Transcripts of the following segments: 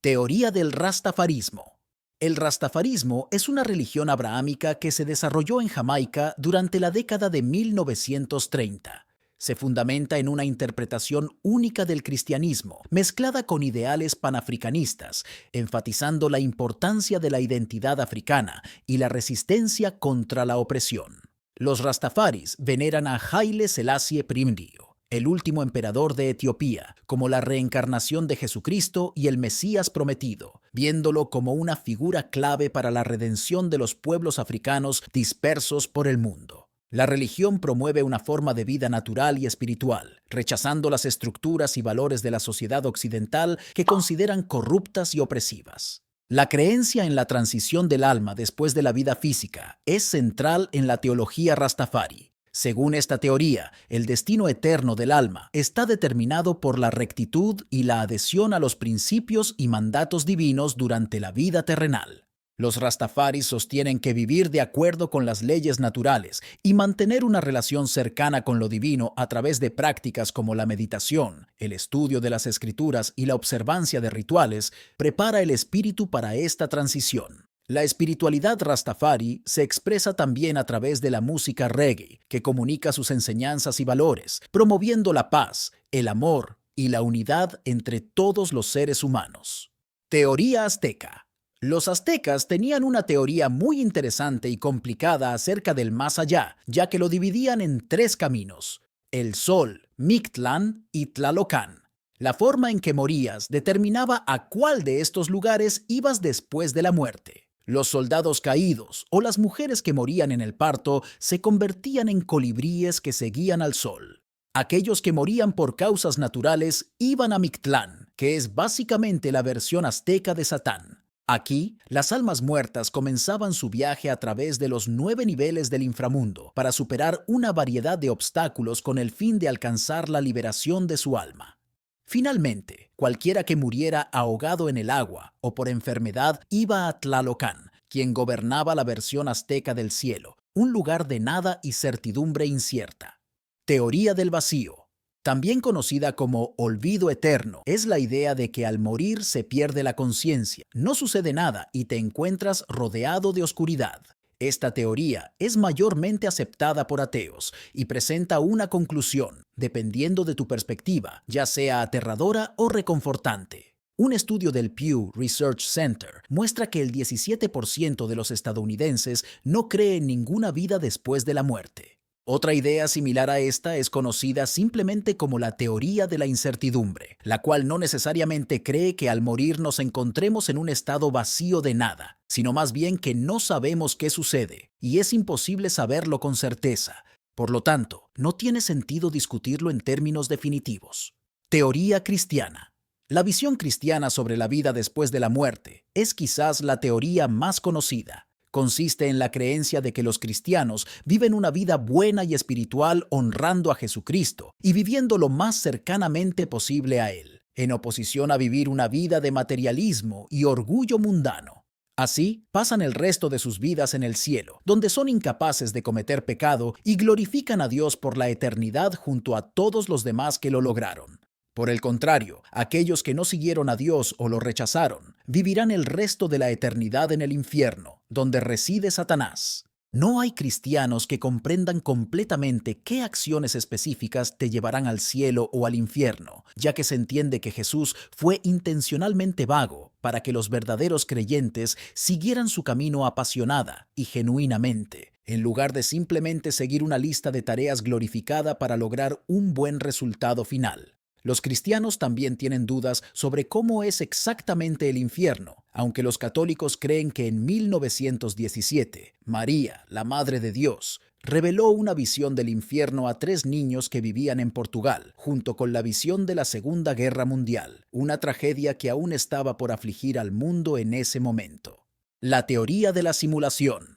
Teoría del Rastafarismo. El rastafarismo es una religión abrahámica que se desarrolló en Jamaica durante la década de 1930. Se fundamenta en una interpretación única del cristianismo, mezclada con ideales panafricanistas, enfatizando la importancia de la identidad africana y la resistencia contra la opresión. Los rastafaris veneran a Haile Selassie I, el último emperador de Etiopía, como la reencarnación de Jesucristo y el Mesías prometido, viéndolo como una figura clave para la redención de los pueblos africanos dispersos por el mundo. La religión promueve una forma de vida natural y espiritual, rechazando las estructuras y valores de la sociedad occidental que consideran corruptas y opresivas. La creencia en la transición del alma después de la vida física es central en la teología rastafari. Según esta teoría, el destino eterno del alma está determinado por la rectitud y la adhesión a los principios y mandatos divinos durante la vida terrenal. Los rastafaris sostienen que vivir de acuerdo con las leyes naturales y mantener una relación cercana con lo divino a través de prácticas como la meditación, el estudio de las escrituras y la observancia de rituales prepara el espíritu para esta transición. La espiritualidad rastafari se expresa también a través de la música reggae, que comunica sus enseñanzas y valores, promoviendo la paz, el amor y la unidad entre todos los seres humanos. Teoría azteca. Los aztecas tenían una teoría muy interesante y complicada acerca del más allá, ya que lo dividían en tres caminos: el Sol, Mictlán y Tlalocán. La forma en que morías determinaba a cuál de estos lugares ibas después de la muerte. Los soldados caídos o las mujeres que morían en el parto se convertían en colibríes que seguían al sol. Aquellos que morían por causas naturales iban a Mictlán, que es básicamente la versión azteca de Satán. Aquí, las almas muertas comenzaban su viaje a través de los 9 niveles del inframundo para superar una variedad de obstáculos con el fin de alcanzar la liberación de su alma. Finalmente, cualquiera que muriera ahogado en el agua o por enfermedad iba a Tlalocán, quien gobernaba la versión azteca del cielo, un lugar de nada y certidumbre incierta. Teoría del vacío. También conocida como olvido eterno, es la idea de que al morir se pierde la conciencia, no sucede nada y te encuentras rodeado de oscuridad. Esta teoría es mayormente aceptada por ateos y presenta una conclusión, dependiendo de tu perspectiva, ya sea aterradora o reconfortante. Un estudio del Pew Research Center muestra que el 17% de los estadounidenses no cree en ninguna vida después de la muerte. Otra idea similar a esta es conocida simplemente como la teoría de la incertidumbre, la cual no necesariamente cree que al morir nos encontremos en un estado vacío de nada, sino más bien que no sabemos qué sucede, y es imposible saberlo con certeza. Por lo tanto, no tiene sentido discutirlo en términos definitivos. Teoría cristiana. La visión cristiana sobre la vida después de la muerte es quizás la teoría más conocida. Consiste en la creencia de que los cristianos viven una vida buena y espiritual honrando a Jesucristo y viviendo lo más cercanamente posible a Él, en oposición a vivir una vida de materialismo y orgullo mundano. Así, pasan el resto de sus vidas en el cielo, donde son incapaces de cometer pecado y glorifican a Dios por la eternidad junto a todos los demás que lo lograron. Por el contrario, aquellos que no siguieron a Dios o lo rechazaron, vivirán el resto de la eternidad en el infierno, donde reside Satanás. No hay cristianos que comprendan completamente qué acciones específicas te llevarán al cielo o al infierno, ya que se entiende que Jesús fue intencionalmente vago para que los verdaderos creyentes siguieran su camino apasionada y genuinamente, en lugar de simplemente seguir una lista de tareas glorificada para lograr un buen resultado final. Los cristianos también tienen dudas sobre cómo es exactamente el infierno, aunque los católicos creen que en 1917, María, la Madre de Dios, reveló una visión del infierno a 3 niños que vivían en Portugal, junto con la visión de la Segunda Guerra Mundial, una tragedia que aún estaba por afligir al mundo en ese momento. La teoría de la simulación.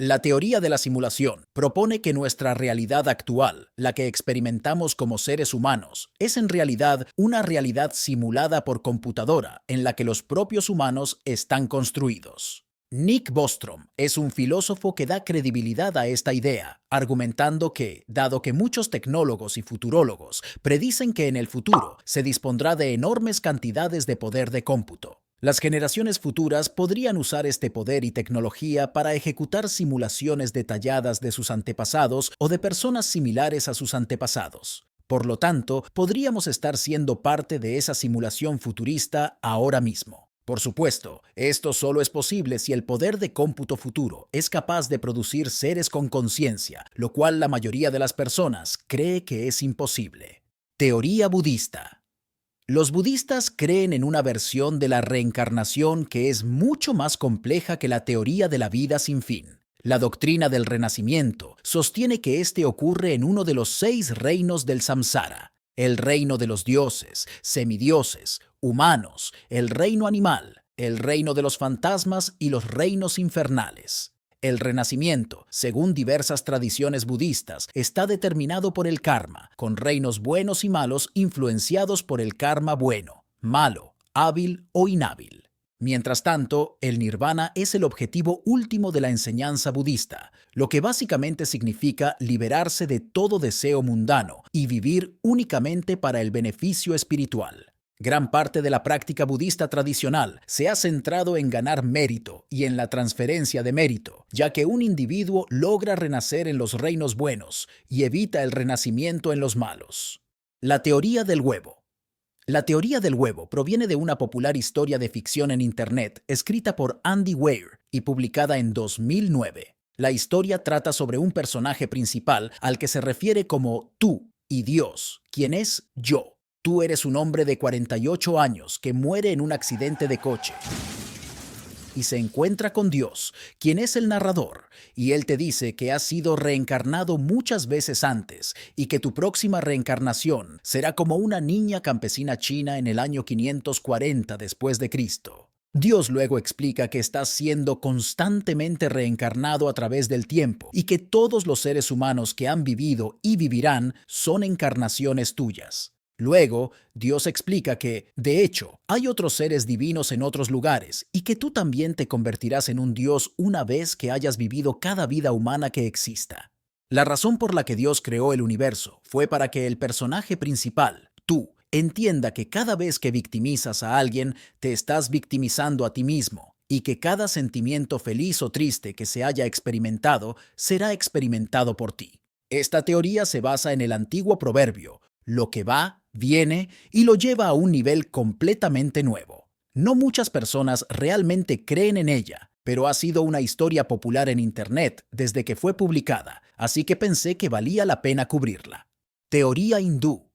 La teoría de la simulación propone que nuestra realidad actual, la que experimentamos como seres humanos, es en realidad una realidad simulada por computadora en la que los propios humanos están construidos. Nick Bostrom es un filósofo que da credibilidad a esta idea, argumentando que, dado que muchos tecnólogos y futurólogos predicen que en el futuro se dispondrá de enormes cantidades de poder de cómputo, Las generaciones futuras podrían usar este poder y tecnología para ejecutar simulaciones detalladas de sus antepasados o de personas similares a sus antepasados. Por lo tanto, podríamos estar siendo parte de esa simulación futurista ahora mismo. Por supuesto, esto solo es posible si el poder de cómputo futuro es capaz de producir seres con conciencia, lo cual la mayoría de las personas cree que es imposible. Teoría budista. Los budistas creen en una versión de la reencarnación que es mucho más compleja que la teoría de la vida sin fin. La doctrina del renacimiento sostiene que este ocurre en uno de los 6 reinos del samsara: el reino de los dioses, semidioses, humanos, el reino animal, el reino de los fantasmas y los reinos infernales. El renacimiento, según diversas tradiciones budistas, está determinado por el karma, con reinos buenos y malos influenciados por el karma bueno, malo, hábil o inhábil. Mientras tanto, el nirvana es el objetivo último de la enseñanza budista, lo que básicamente significa liberarse de todo deseo mundano y vivir únicamente para el beneficio espiritual. Gran parte de la práctica budista tradicional se ha centrado en ganar mérito y en la transferencia de mérito, ya que un individuo logra renacer en los reinos buenos y evita el renacimiento en los malos. La teoría del huevo. La teoría del huevo proviene de una popular historia de ficción en Internet escrita por Andy Weir y publicada en 2009. La historia trata sobre un personaje principal al que se refiere como tú y Dios, quien es yo. Tú eres un hombre de 48 años que muere en un accidente de coche y se encuentra con Dios, quien es el narrador, y él te dice que has sido reencarnado muchas veces antes y que tu próxima reencarnación será como una niña campesina china en el año 540 después de Cristo. Dios luego explica que estás siendo constantemente reencarnado a través del tiempo y que todos los seres humanos que han vivido y vivirán son encarnaciones tuyas. Luego, Dios explica que, de hecho, hay otros seres divinos en otros lugares y que tú también te convertirás en un Dios una vez que hayas vivido cada vida humana que exista. La razón por la que Dios creó el universo fue para que el personaje principal, tú, entienda que cada vez que victimizas a alguien, te estás victimizando a ti mismo y que cada sentimiento feliz o triste que se haya experimentado será experimentado por ti. Esta teoría se basa en el antiguo proverbio: lo que va, viene, y lo lleva a un nivel completamente nuevo. No muchas personas realmente creen en ella, pero ha sido una historia popular en Internet desde que fue publicada, así que pensé que valía la pena cubrirla. Teoría hindú.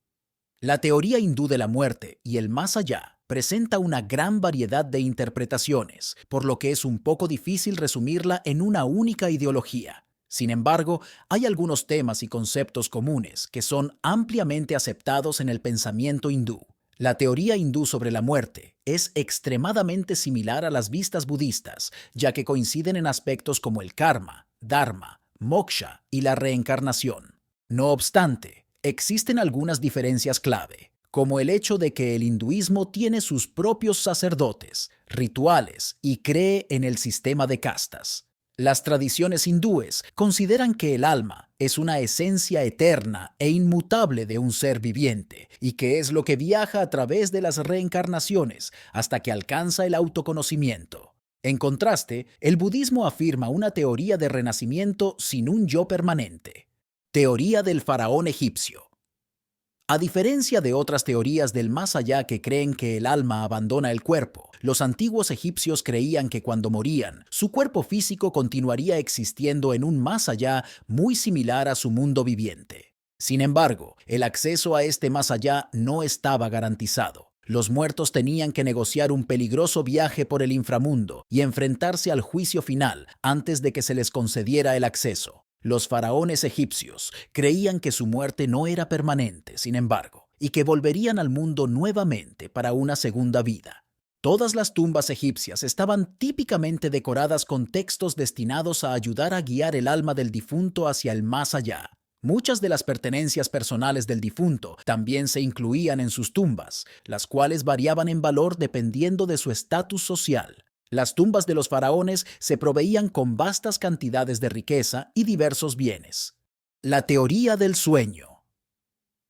La teoría hindú de la muerte y el más allá presenta una gran variedad de interpretaciones, por lo que es un poco difícil resumirla en una única ideología. Sin embargo, hay algunos temas y conceptos comunes que son ampliamente aceptados en el pensamiento hindú. La teoría hindú sobre la muerte es extremadamente similar a las vistas budistas, ya que coinciden en aspectos como el karma, dharma, moksha y la reencarnación. No obstante, existen algunas diferencias clave, como el hecho de que el hinduismo tiene sus propios sacerdotes, rituales y cree en el sistema de castas. Las tradiciones hindúes consideran que el alma es una esencia eterna e inmutable de un ser viviente y que es lo que viaja a través de las reencarnaciones hasta que alcanza el autoconocimiento. En contraste, el budismo afirma una teoría de renacimiento sin un yo permanente. Teoría del faraón egipcio. A diferencia de otras teorías del más allá que creen que el alma abandona el cuerpo, los antiguos egipcios creían que cuando morían, su cuerpo físico continuaría existiendo en un más allá muy similar a su mundo viviente. Sin embargo, el acceso a este más allá no estaba garantizado. Los muertos tenían que negociar un peligroso viaje por el inframundo y enfrentarse al juicio final antes de que se les concediera el acceso. Los faraones egipcios creían que su muerte no era permanente, sin embargo, y que volverían al mundo nuevamente para una segunda vida. Todas las tumbas egipcias estaban típicamente decoradas con textos destinados a ayudar a guiar el alma del difunto hacia el más allá. Muchas de las pertenencias personales del difunto también se incluían en sus tumbas, las cuales variaban en valor dependiendo de su estatus social. Las tumbas de los faraones se proveían con vastas cantidades de riqueza y diversos bienes. La teoría del sueño.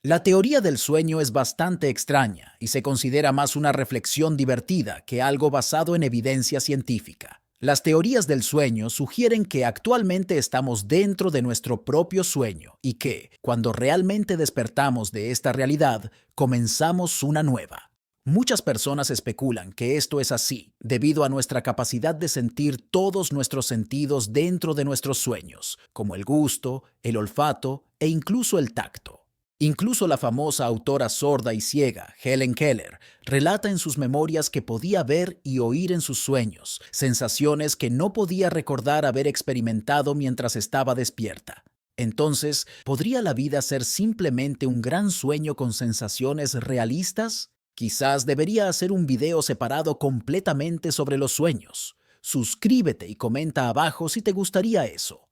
La teoría del sueño es bastante extraña y se considera más una reflexión divertida que algo basado en evidencia científica. Las teorías del sueño sugieren que actualmente estamos dentro de nuestro propio sueño y que, cuando realmente despertamos de esta realidad, comenzamos una nueva. Muchas personas especulan que esto es así, debido a nuestra capacidad de sentir todos nuestros sentidos dentro de nuestros sueños, como el gusto, el olfato e incluso el tacto. Incluso la famosa autora sorda y ciega, Helen Keller, relata en sus memorias que podía ver y oír en sus sueños, sensaciones que no podía recordar haber experimentado mientras estaba despierta. Entonces, ¿podría la vida ser simplemente un gran sueño con sensaciones realistas? Quizás debería hacer un video separado completamente sobre los sueños. Suscríbete y comenta abajo si te gustaría eso.